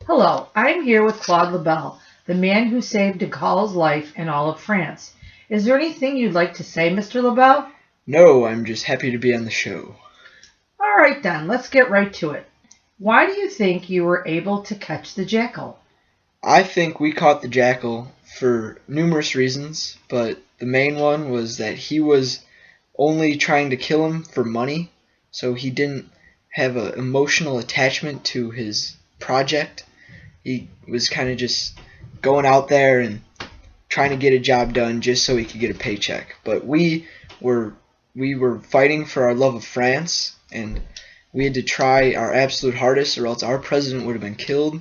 Hello, I'm here with Claude LEBEL, the man who saved de Gaulle's life and all of France. Is there anything you'd like to say, Mr. LEBEL? No, I'm just happy to be on the show. All right then, let's get right to it. Why do you think you were able to catch the jackal? I think we caught the jackal for numerous reasons, but the main one was that he was only trying to kill him for money, so he didn't have an emotional attachment to his project. He was kind of just going out there and trying to get a job done just so he could get a paycheck. But were we were fighting for our love of France, and we had to try our absolute hardest, or else our president would have been killed.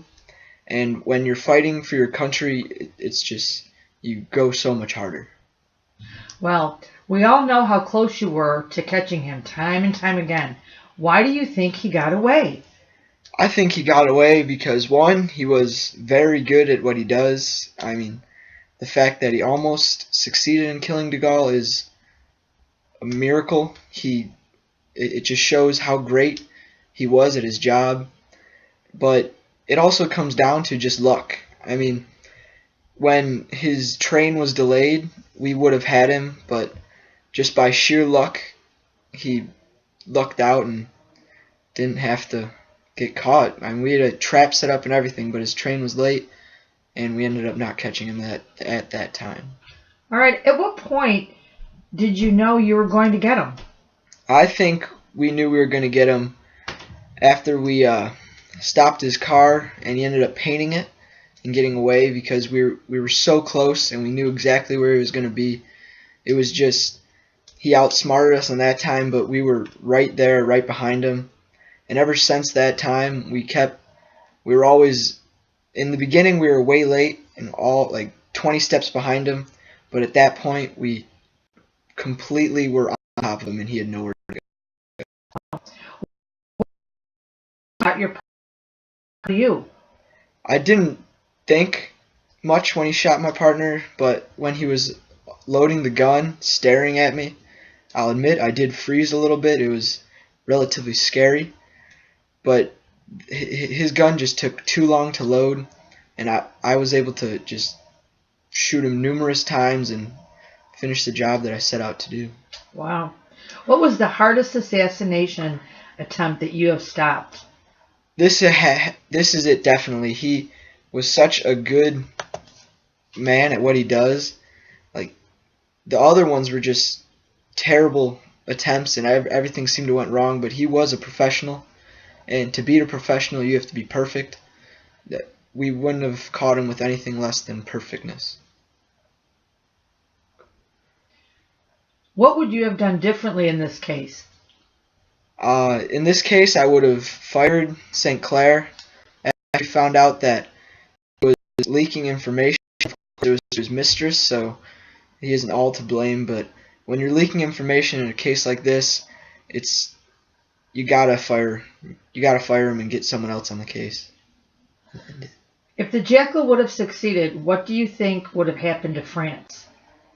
And when you're fighting for your country, it's just you go so much harder. Well, we all know how close you were to catching him time and time again. Why do you think he got away? I think he got away because one, he was very good at what he does. I mean, the fact that he almost succeeded in killing de Gaulle is a miracle. It just shows how great he was at his job. But it also comes down to just luck. I mean, when his train was delayed, we would have had him, but just by sheer luck, he lucked out and didn't have to get caught. I mean, we had a trap set up and everything, but his train was late, and we ended up not catching him at that time. All right, at what point did you know you were going to get him? I think we knew we were going to get him after we stopped his car, and he ended up painting it and getting away because we were so close and we knew exactly where he was going to be. It was just he outsmarted us on that time, but we were right there, right behind him. And ever since that time, we were always, in the beginning we were way late and all like 20 steps behind him, but at that point we completely were on top of him and he had nowhere to go. Got your to you. I didn't think much when he shot my partner, but when he was loading the gun, staring at me, I'll admit I did freeze a little bit. It was relatively scary, but his gun just took too long to load, and I was able to just shoot him numerous times and finish the job that I set out to do. Wow. What was the hardest assassination attempt that you have stopped? This is it definitely. He was such a good man at what he does. Like the other ones were just terrible attempts and everything seemed to went wrong, but he was a professional, and to beat a professional you have to be perfect. We wouldn't have caught him with anything less than perfectness. What would you have done differently in this case? In this case, I would have fired St. Clair after he found out that he was leaking information. It was his mistress, so he isn't all to blame. But when you're leaking information in a case like this, you gotta fire him and get someone else on the case. If the jackal would have succeeded, what do you think would have happened to France?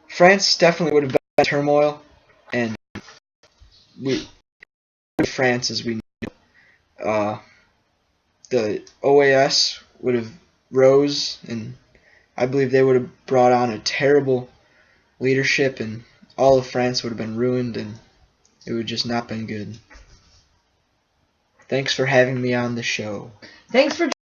France definitely would have been in turmoil, and France as we know, the OAS would have rose, and I believe they would have brought on a terrible leadership, and all of France would have been ruined, and it would just not been good. Thanks for having me on the show. Thanks for